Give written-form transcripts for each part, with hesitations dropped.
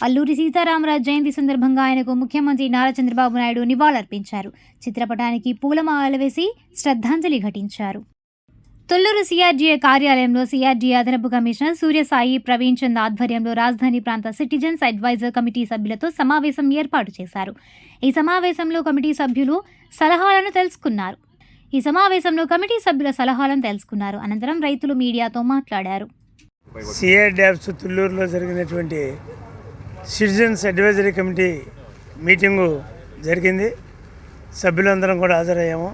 అల్లూరి సీతారామరాజు జయంతి సందర్భంగా ఆయనకు ముఖ్యమంత్రి నారా చంద్రబాబు నాయుడు నివాళులర్పించారు. చిత్రపటానికి పూలమాలలు వేసి శ్రద్ధాంజలి ఘటించారు. తొల్లూరు సిఆర్డీఏ కార్యాలయంలో సిఆర్డీఏ అదనపు కమిషనర్ సూర్యసాయి ప్రవీణ్ చంద్ ఆధ్వర్యంలో రాజధాని ప్రాంత సిటిజన్స్ అడ్వైజర్ కమిటీ సభ్యులతో సమావేశం ఏర్పాటు చేశారు. ఈ సమావేశంలో కమిటీ సభ్యుల సలహాలను తెలుసుకున్నారు. అనంతరం రైతులు మీడియాతో మాట్లాడారు. సిఆర్డీఎఫ్ తొల్లూరులో జరిగినటువంటి సిటిజన్స్ అడ్వైజరీ కమిటీ మీటింగు జరిగింది. సభ్యులందరం కూడా హాజరయ్యాము.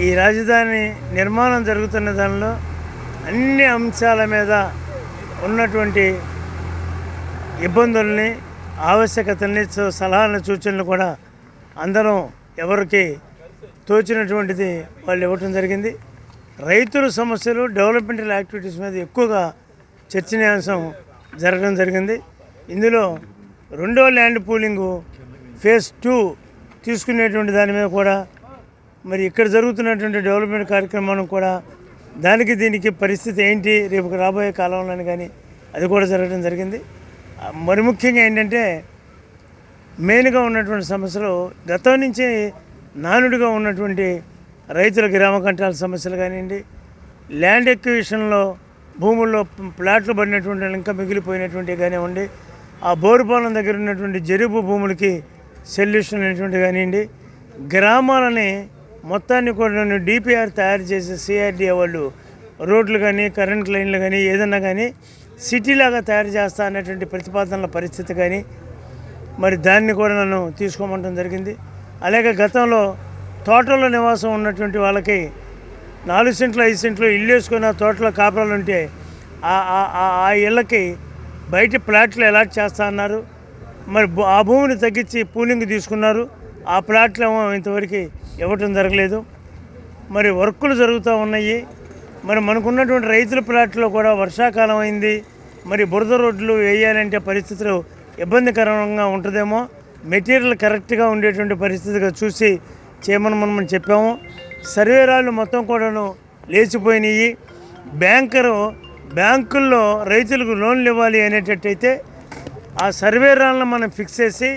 ఈ రాజధాని నిర్మాణం జరుగుతున్న దానిలో అన్ని అంశాల మీద ఉన్నటువంటి ఇబ్బందుల్ని, ఆవశ్యకతల్ని, సలహాలను, సూచనలు కూడా అందరం ఎవరికి తోచినటువంటిది వాళ్ళు ఇవ్వటం జరిగింది. రైతుల సమస్యలు, డెవలప్మెంటల్ యాక్టివిటీస్ మీద ఎక్కువగా చర్చనీయాంశం జరగడం జరిగింది. ఇందులో రెండో ల్యాండ్ పూలింగు ఫేజ్ 2 తీసుకునేటువంటి దాని మీద కూడా, మరి ఇక్కడ జరుగుతున్నటువంటి డెవలప్మెంట్ కార్యక్రమం కూడా, దానికి దీనికి పరిస్థితి ఏంటి రేపు రాబోయే కాలంలో కానీ అది కూడా జరగడం జరిగింది. మరి ముఖ్యంగా ఏంటంటే మెయిన్గా ఉన్నటువంటి సమస్యలు గతం నుంచి నానుడిగా ఉన్నటువంటి రైతుల గ్రామ కంటాల సమస్యలు కానివ్వండి, ల్యాండ్ ఎక్విజిషన్లో భూముల్లో ప్లాట్లు పడినటువంటి ఇంకా మిగిలిపోయినటువంటి కానివ్వండి, ఆ బోరుపాలెం దగ్గర ఉన్నటువంటి జరుపు భూములకి సొల్యూషన్ అనేటువంటి కానివ్వండి, గ్రామాలని మొత్తాన్ని కూడా డిపిఆర్ తయారు చేసే సిఆర్డీఏ వాళ్ళు రోడ్లు కానీ, కరెంట్ లైన్లు కానీ, ఏదన్నా కానీ సిటీలాగా తయారు చేస్తా అనేటువంటి ప్రతిపాదనల పరిస్థితి కానీ, మరి దాన్ని కూడా నన్ను తీసుకోమంటం జరిగింది. అలాగే గతంలో తోటల్లో నివాసం ఉన్నటువంటి వాళ్ళకి 4 సెంట్లు 5 సెంట్లు ఇల్లు వేసుకొని ఆ తోటలో కాపురాలు ఉంటే ఆ ఇళ్ళకి బయట ప్లాట్లు అలాట్ చేస్తా అన్నారు. మరి ఆ భూమిని తగ్గించి పూలింగ్ తీసుకున్నారు. ఆ ప్లాట్లు ఏమో ఇంతవరకు ఇవ్వటం జరగలేదు. మరి వర్కులు జరుగుతూ ఉన్నాయి. మరి మనకున్నటువంటి రైతుల ప్లాట్లో కూడా వర్షాకాలం అయింది. మరి బురద రోడ్లు వేయాలంటే పరిస్థితులు ఇబ్బందికరంగా ఉంటుందేమో, మెటీరియల్ కరెక్ట్గా ఉండేటువంటి పరిస్థితిగా చూసి చేయమని మనం చెప్పాము. సర్వేరాళ్ళు మొత్తం కూడాను లేచిపోయినాయి. బ్యాంకుల్లో రైతులకు లోన్లు ఇవ్వాలి అనేటట్టయితే ఆ సర్వేరాలను మనం ఫిక్స్ చేసి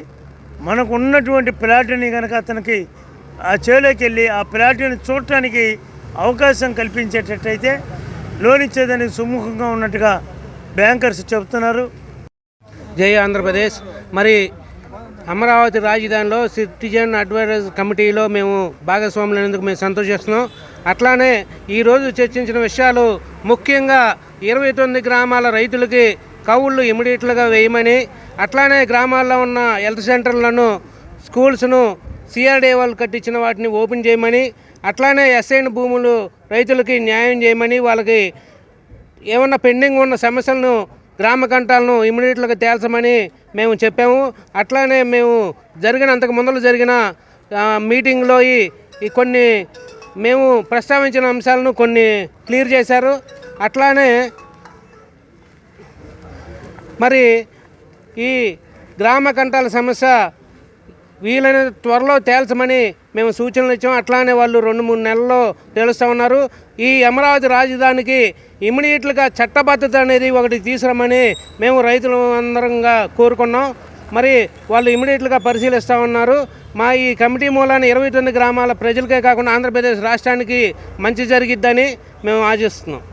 మనకు ఉన్నటువంటి ప్లాట్ని కనుక అతనికి ఆ చేలోకి వెళ్ళి ఆ ప్లాట్ని చూడటానికి అవకాశం కల్పించేటట్టయితే లోన్ ఇచ్చేదానికి సుముఖంగా ఉన్నట్టుగా బ్యాంకర్స్ చెబుతున్నారు. జై ఆంధ్రప్రదేశ్. మరి అమరావతి రాజధానిలో సిటిజన్ అడ్వైజర్ కమిటీలో మేము భాగస్వాములైనందుకు మేము సంతోషిస్తున్నాం. అట్లానే ఈరోజు చర్చించిన విషయాలు ముఖ్యంగా 29 గ్రామాల రైతులకి కౌళ్ళు ఇమీడియట్లుగా వేయమని, అట్లానే గ్రామాల్లో ఉన్న హెల్త్ సెంటర్లను, స్కూల్స్ను సిఆర్డీఏ వాళ్ళు కట్టించిన వాటిని ఓపెన్ చేయమని, అట్లానే ఎస్ఐన్ భూములు రైతులకి న్యాయం చేయమని, వాళ్ళకి ఏమన్నా పెండింగ్ ఉన్న సమస్యలను, గ్రామ కంటాలను ఇమీడియట్లుగా తేల్చమని మేము చెప్పాము. అట్లానే మేము అంతకు ముందర జరిగిన మీటింగ్లో ఈ కొన్ని మేము ప్రస్తావించిన అంశాలను కొన్ని క్లియర్ చేశారు. అట్లానే మరి ఈ గ్రామ కంటాల సమస్య వీలైన త్వరలో తేల్చమని మేము సూచనలు ఇచ్చాము. అట్లానే వాళ్ళు 2-3 నెలల్లో తేలుస్తూ ఉన్నారు. ఈ అమరావతి రాజధానికి ఇమీడియట్గా చట్టబద్ధత అనేది ఒకటి తీసుకురమ్మని మేము రైతులు అందరంగా కోరుకున్నాం. మరి వాళ్ళు ఇమీడియట్గా పరిశీలిస్తూ ఉన్నారు. మా ఈ కమిటీ మూలాన 29 గ్రామాల ప్రజలకే కాకుండా ఆంధ్రప్రదేశ్ రాష్ట్రానికి మంచి జరిగిద్దని మేము ఆశిస్తున్నాం.